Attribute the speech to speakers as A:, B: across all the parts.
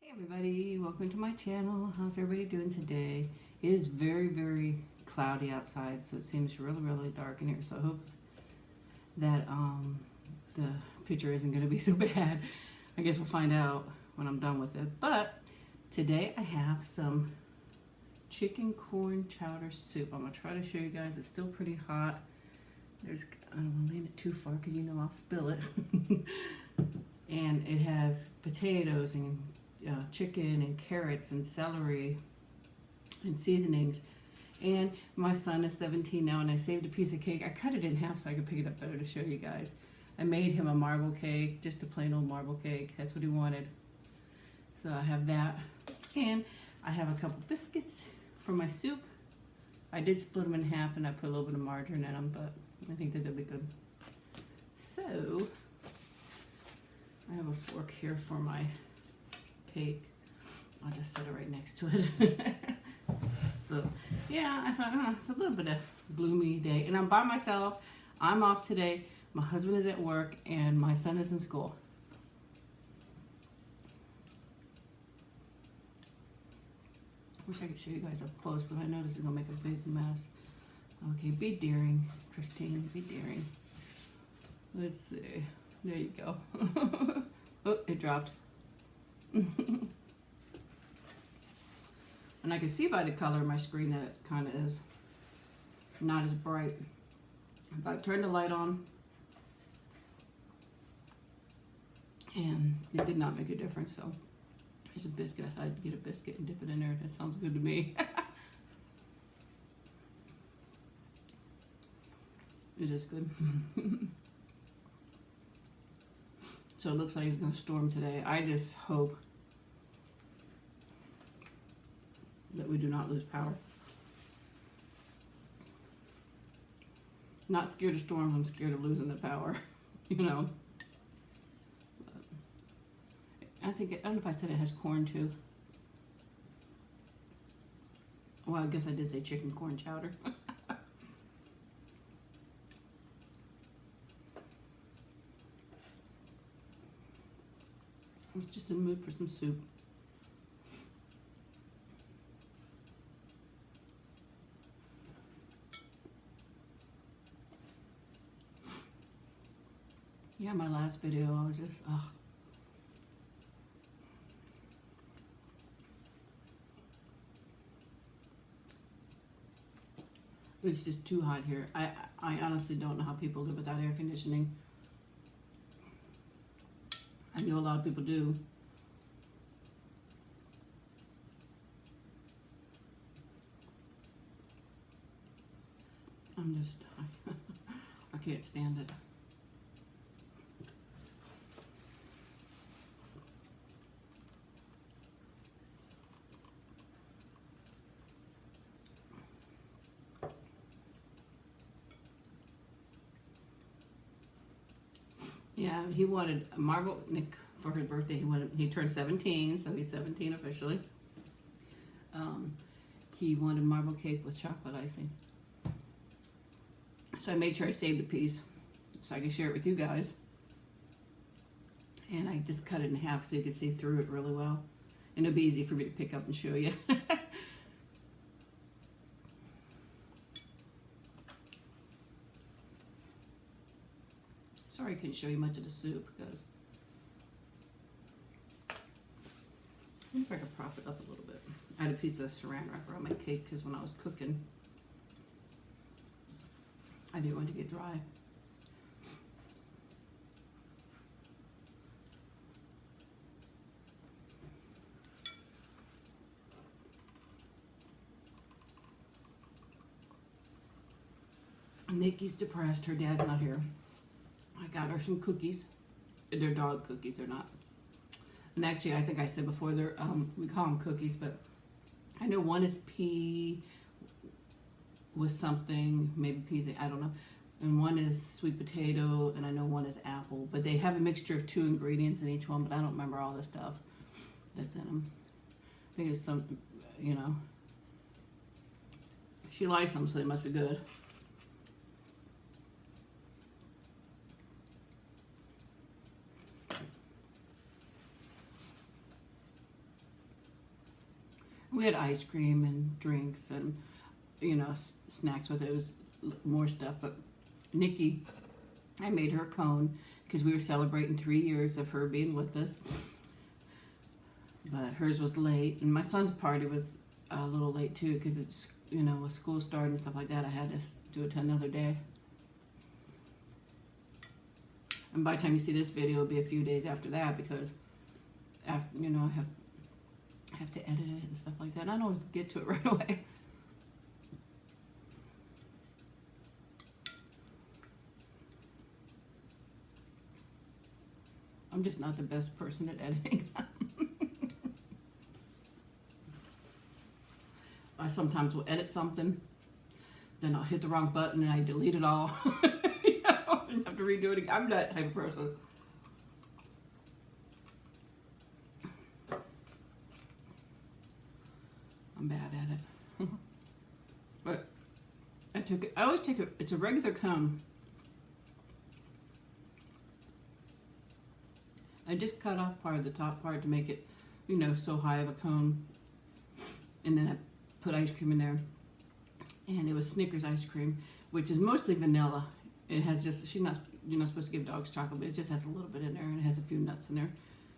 A: Hey everybody, welcome to my channel. How's everybody doing today? It is very, very cloudy outside, so it seems really, really dark in here. So I hope that the picture isn't going to be so bad. I guess we'll find out when I'm done with it. But today I have some chicken corn chowder soup. I'm going to try to show you guys. It's still pretty hot. I don't want to lean it too far because you know I'll spill it. And it has potatoes and chicken and carrots and celery and seasonings. And my son is 17 now, and I saved a piece of cake. I cut it in half so I could pick it up better to show you guys. I made him a marble cake, just a plain old marble cake. That's what he wanted. So I have that. And I have a couple biscuits for my soup. I did split them in half and I put a little bit of margarine in them, but I think that they'll be good. So I have a fork here for my cake. I'll just set it right next to it. So yeah, I thought it's a little bit of gloomy day, and I'm by myself. I'm off today. My husband is at work and my son is in school. Wish I could show you guys up close, but I know this is gonna make a big mess. Okay, be daring, Christine, be daring. Let's see. There you go. Oh, it dropped. And I can see by the color of my screen that it kind of is not as bright. If I turn the light on, and it did not make a difference, so here's a biscuit. I thought I'd get a biscuit and dip it in there. That sounds good to me. It is good. So it looks like it's going to storm today. I just hope that we do not lose power. Not scared of storms, I'm scared of losing the power, you know. But I don't know if I said it has corn too. Well, I guess I did say chicken corn chowder. I was just in the mood for some soup. Yeah, my last video, I was just, it's just too hot here. I honestly don't know how people live without air conditioning. I know a lot of people do. I can't stand it. Yeah, he wanted a marble, Nick, for his birthday. He turned 17, so he's 17 officially. He wanted marble cake with chocolate icing. So I made sure I saved a piece so I could share it with you guys. And I just cut it in half so you can see through it really well. And it'll be easy for me to pick up and show you. Sorry I couldn't show you much of the soup because I wonder if I could prop it up a little bit. I had a piece of saran wrap around my cake because when I was cooking, I didn't want it to get dry. Nikki's depressed. Her dad's not here. I got her some cookies. They're dog cookies. They're not. And actually, I think I said before, they're we call them cookies, but I know one is pea with something, maybe peas, I don't know. And one is sweet potato, and I know one is apple. But they have a mixture of 2 ingredients in each one, but I don't remember all the stuff that's in them. I think it's some, you know. She likes them, so they must be good. We had ice cream and drinks and, you know, snacks with it. It was more stuff. But Nikki, I made her a cone because we were celebrating 3 years of her being with us. But hers was late, and my son's party was a little late too because it's, you know, with school starting and stuff like that, I had to do it to another day. And by the time you see this video, it'll be a few days after that because, after, you know, I have to edit it and stuff like that. And I don't always get to it right away. I'm just not the best person at editing. I sometimes will edit something, then I'll hit the wrong button and I delete it all. You know, and have to redo it again. I'm that type of person. I'm bad at it. But I always take it, it's a regular cone. I just cut off part of the top part to make it, you know, so high of a cone. And then I put ice cream in there. And it was Snickers ice cream, which is mostly vanilla. It has just, you're not supposed to give dogs chocolate, but it just has a little bit in there and it has a few nuts in there.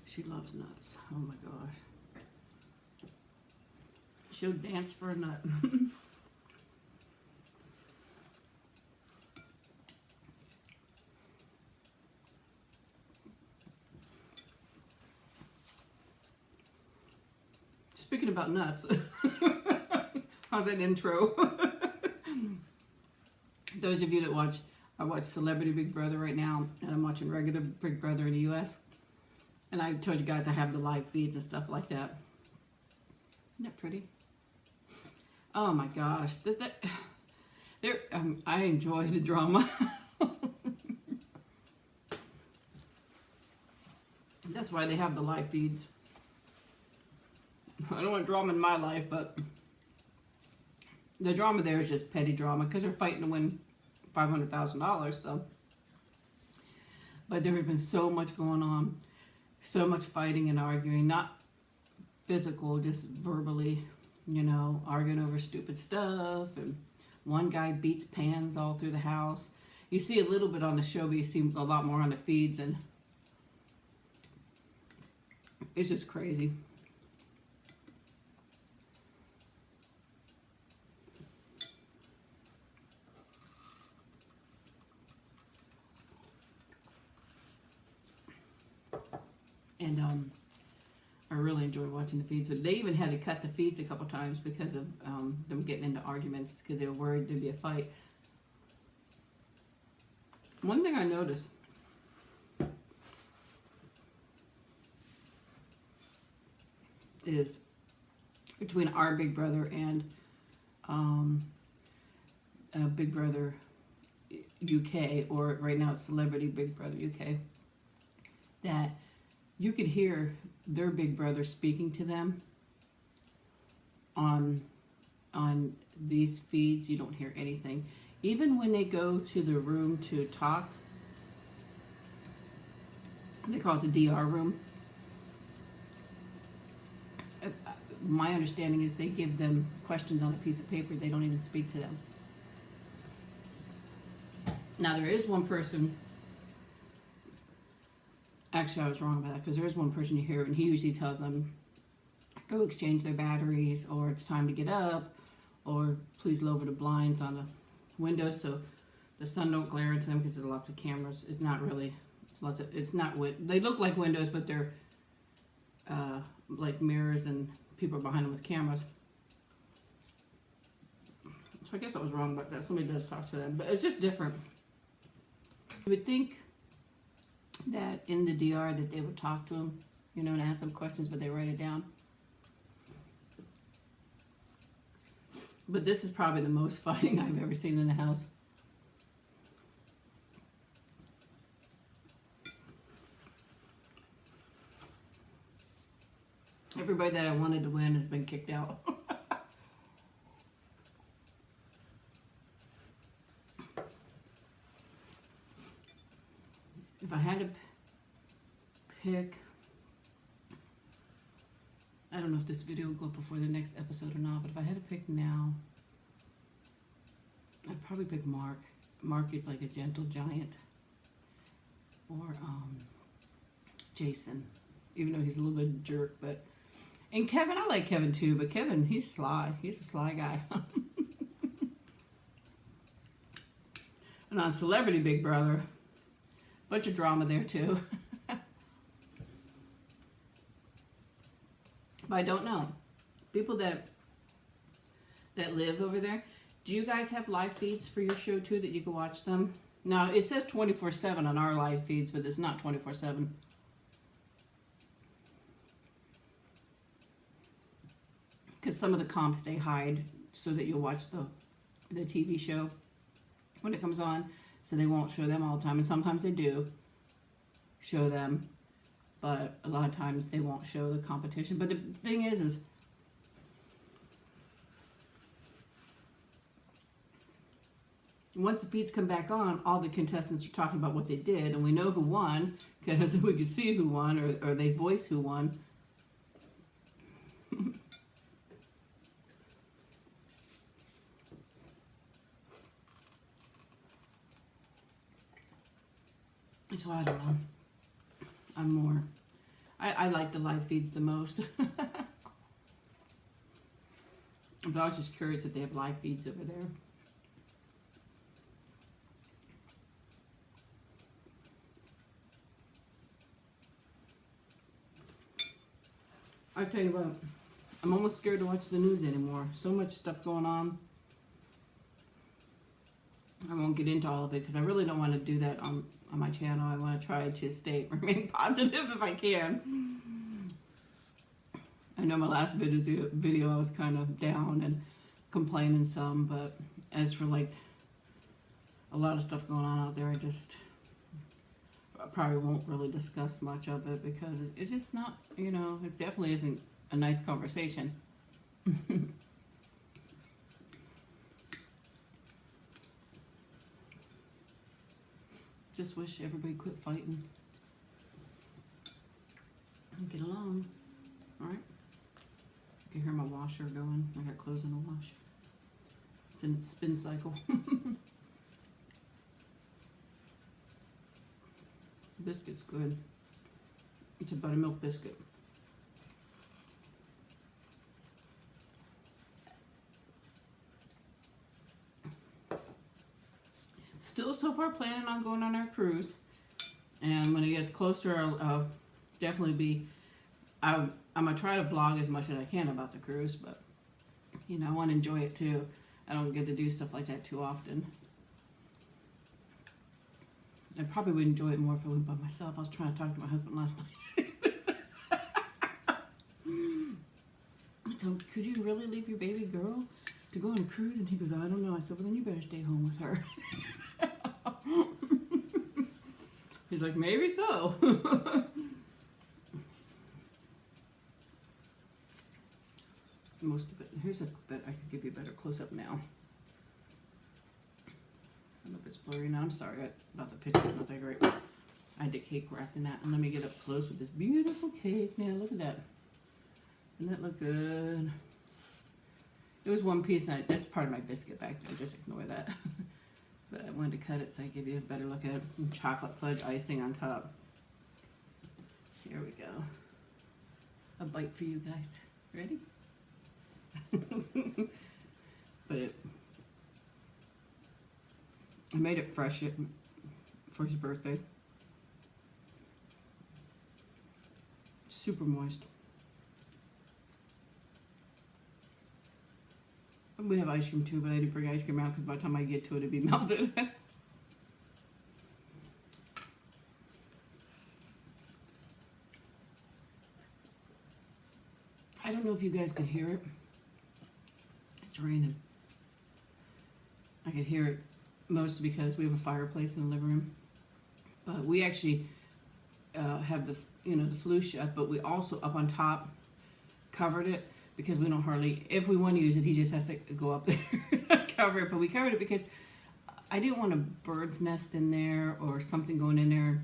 A: She loves nuts. Oh my gosh. She'll dance for a nut. Speaking about nuts, how's that intro? Those of you that watch, I watch Celebrity Big Brother right now, and I'm watching regular Big Brother in the U.S. And I told you guys I have the live feeds and stuff like that. Isn't that pretty? Oh my gosh, I enjoy the drama. That's why they have the live feeds. I don't want drama in my life, but the drama there is just petty drama because they're fighting to win $500,000. So, but there has been so much going on, so much fighting and arguing, not physical, just verbally, you know, arguing over stupid stuff. And one guy beats pans all through the house. You see a little bit on the show, but you see a lot more on the feeds, and it's just crazy. And I really enjoy watching the feeds. But they even had to cut the feeds a couple times because of them getting into arguments because they were worried there'd be a fight. One thing I noticed is between our Big Brother and Big Brother UK, or right now it's Celebrity Big Brother UK, that you could hear their big brother speaking to them. On these feeds, you don't hear anything. Even when they go to the room to talk, they call it the DR room. My understanding is they give them questions on a piece of paper. They don't even speak to them. Now there is one person. Actually, I was wrong about that because there is one person you hear, and he usually tells them, go exchange their batteries, or it's time to get up, or please lower the blinds on the windows so the sun don't glare into them because there's lots of cameras. It's not really, they look like windows, but they're like mirrors and people are behind them with cameras. So I guess I was wrong about that. Somebody does talk to them, but it's just different. You would think that in the DR that they would talk to them, you know, and ask them questions, but they write it down. But this is probably the most fighting I've ever seen in the house. Everybody that I wanted to win has been kicked out. If I had to pick, I don't know if this video will go up before the next episode or not, but if I had to pick now, I'd probably pick Mark. Mark is like a gentle giant. Or Jason, even though he's a little bit of a jerk, but... And Kevin, I like Kevin too, but Kevin, he's sly. He's a sly guy. And on Celebrity Big Brother, bunch of drama there too. But I don't know. People that live over there, do you guys have live feeds for your show too that you can watch them? Now, it says 24/7 on our live feeds, but it's not 24/7. Because some of the comps they hide so that you'll watch the TV show when it comes on. So they won't show them all the time. And sometimes they do show them. But a lot of times they won't show the competition. But the thing is once the feeds come back on, all the contestants are talking about what they did, and we know who won, because we can see who won, or they voice who won. So I don't know. I'm more... I like the live feeds the most. But I was just curious if they have live feeds over there. I tell you what, I'm almost scared to watch the news anymore. So much stuff going on. I won't get into all of it because I really don't want to do that on my channel. I want to try to remain positive if I can. I know my last video I was kind of down and complaining some, but as for like a lot of stuff going on out there, I probably won't really discuss much of it because it's just not, you know, it definitely isn't a nice conversation. Just wish everybody quit fighting and get along. All right. You can hear my washer going. I got clothes in the wash. It's in its spin cycle. Biscuit's good. It's a buttermilk biscuit. Still so far planning on going on our cruise. And when it gets closer, I'll definitely be... I'm going to try to vlog as much as I can about the cruise, but, you know, I want to enjoy it too. I don't get to do stuff like that too often. I probably would enjoy it more if I went by myself. I was trying to talk to my husband last night. I told him, could you really leave your baby girl to go on a cruise? And he goes, I don't know. I said, well, then you better stay home with her. He's like, maybe so. Most of it. Here's a bit. I could give you a better close-up now. I don't know if it's blurry now. I'm sorry about the picture. It's not that great. I had the cake wrapped in that. And let me get up close with this beautiful cake. Now, look at that. Doesn't that look good? It was one piece. And that's part of my biscuit back there. Just ignore that. But I wanted to cut it so I give you a better look at it. And chocolate fudge icing on top. Here we go. A bite for you guys. Ready? But I made it fresh for his birthday. Super moist. We have ice cream too, but I didn't bring ice cream out because by the time I get to it, it'd be melted. I don't know if you guys can hear it. It's raining. I could hear it mostly because we have a fireplace in the living room. But we actually have the flue shut, but we also up on top covered it because we don't hardly, if we want to use it, he just has to go up there and cover it. But we covered it because I didn't want a bird's nest in there or something going in there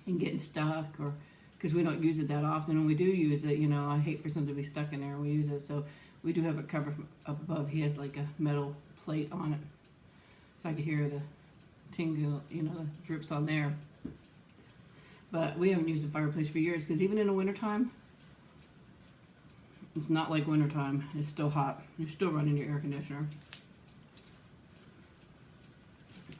A: and getting stuck or, because we don't use it that often. When we do use it, you know, I hate for something to be stuck in there and we use it. So we do have it covered from up above. He has like a metal plate on it, so I can hear the tingle, you know, the drips on there. But we haven't used the fireplace for years because even in the wintertime, it's not like wintertime. It's still hot. You're still running your air conditioner.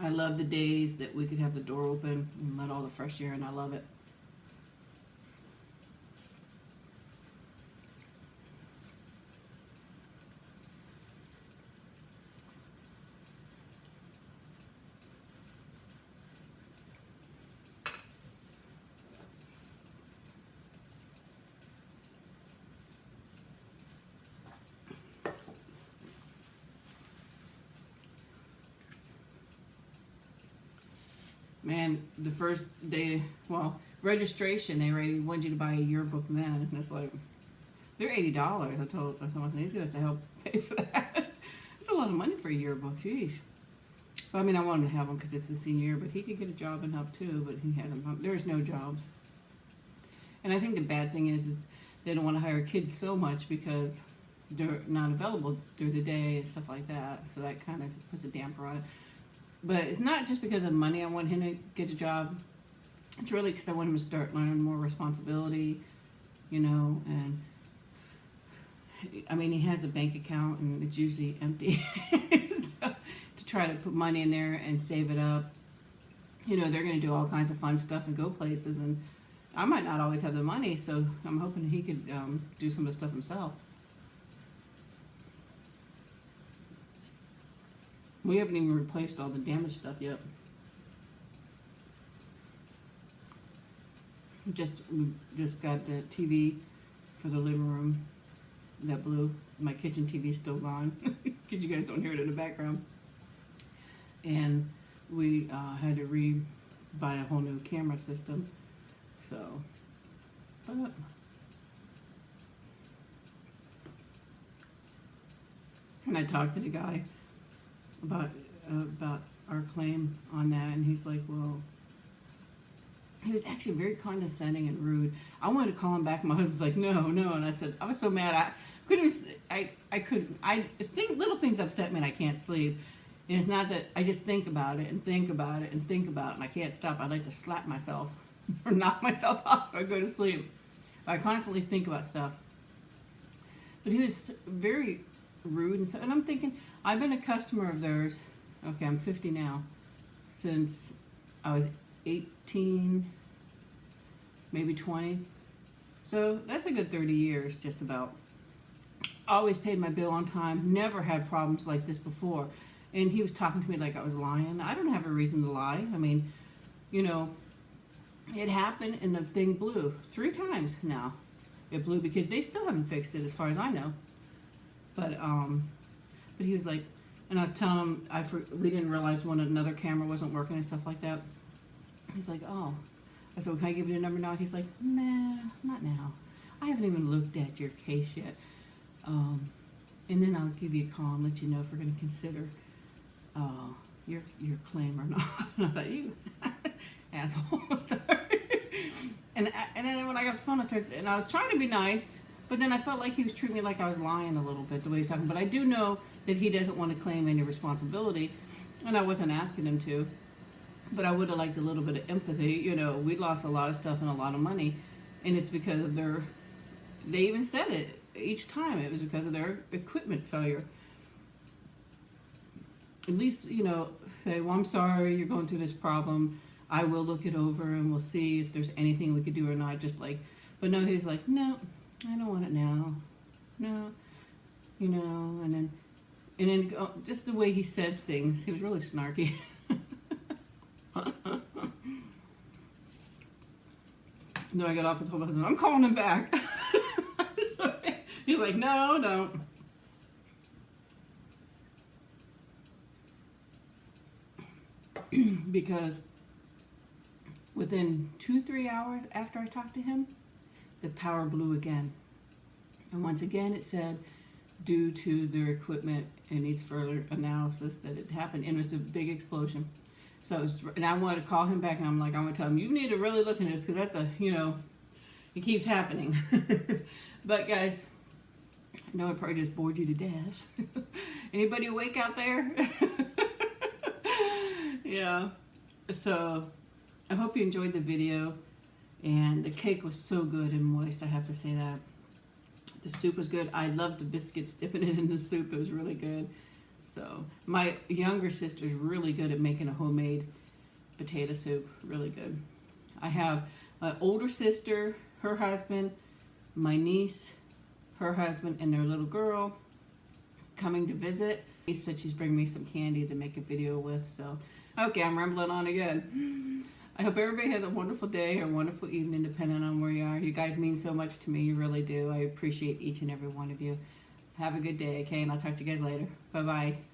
A: I love the days that we could have the door open and let all the fresh air in. I love it. Man, the first day, well, registration, they already wanted you to buy a yearbook then, and it's like, they're $80. I told someone, he's going to have to help pay for that. It's a lot of money for a yearbook, sheesh. But I mean, I wanted to have him because it's the senior year, but he could get a job and help too, but he hasn't. There's no jobs. And I think the bad thing is they don't want to hire kids so much because they're not available through the day and stuff like that, so that kind of puts a damper on it. But it's not just because of money I want him to get a job. It's really because I want him to start learning more responsibility, you know, and I mean, he has a bank account and it's usually empty. So, to try to put money in there and save it up, you know, they're going to do all kinds of fun stuff and go places, and I might not always have the money, so I'm hoping he could do some of the stuff himself. We haven't even replaced all the damaged stuff yet. We just got the TV for the living room, that blue. My kitchen TV's still gone because you guys don't hear it in the background. And we had to buy a whole new camera system. So, but and I talked to the guy about our claim on that, and he's like, well, he was actually very condescending and rude. I wanted to call him back. My husband was like, no, and I said, I was so mad. I think little things upset me and I can't sleep. And it's not that I just think about it and think about it and think about it and I can't stop. I like to slap myself or knock myself out so I go to sleep. I constantly think about stuff. But he was very rude and stuff. And I'm thinking, I've been a customer of theirs, okay, I'm 50 now, since I was 18, maybe 20. So that's a good 30 years, just about. Always paid my bill on time, never had problems like this before. And he was talking to me like I was lying. I don't have a reason to lie. I mean, you know, it happened and the thing blew 3 times now. It blew because they still haven't fixed it as far as I know. But he was like, and I was telling him, we didn't realize another camera wasn't working and stuff like that. He's like, oh. I said, well, can I give you the number now? He's like, nah, not now. I haven't even looked at your case yet. And then I'll give you a call and let you know if we're going to consider your claim or not. And I thought, you asshole. Sorry. And then when I got the phone, I was trying to be nice, but then I felt like he was treating me like I was lying a little bit, the way he's talking. But I do know that he doesn't want to claim any responsibility, and I wasn't asking him to. But I would have liked a little bit of empathy. You know, we lost a lot of stuff and a lot of money, and it's because of they even said it each time. It was because of their equipment failure. At least, you know, say, well, I'm sorry you're going through this problem. I will look it over and we'll see if there's anything we could do or not. Just like, but no, he was like, no, I don't want it now. No, you know, and then just the way he said things, he was really snarky. No, I got off and told my husband, I'm calling him back. So he's like, no, don't. Because within 2-3 hours after I talked to him, the power blew again. And once again, it said, due to their equipment, it needs further analysis that it happened. And it was a big explosion. So, and I wanted to call him back, and I'm like, I want to tell him, you need to really look into this, because that's a, you know, it keeps happening. But guys, I know I probably just bored you to death. Anybody awake out there? Yeah. So I hope you enjoyed the video. And the cake was so good and moist, I have to say that. The soup was good. I loved the biscuits, dipping it in the soup. It was really good. So my younger sister's really good at making a homemade potato soup. Really good. I have my older sister, her husband, my niece, her husband, and their little girl coming to visit. She said she's bringing me some candy to make a video with. So, okay, I'm rambling on again. I hope everybody has a wonderful day or a wonderful evening, depending on where you are. You guys mean so much to me. You really do. I appreciate each and every one of you. Have a good day, okay? And I'll talk to you guys later. Bye-bye.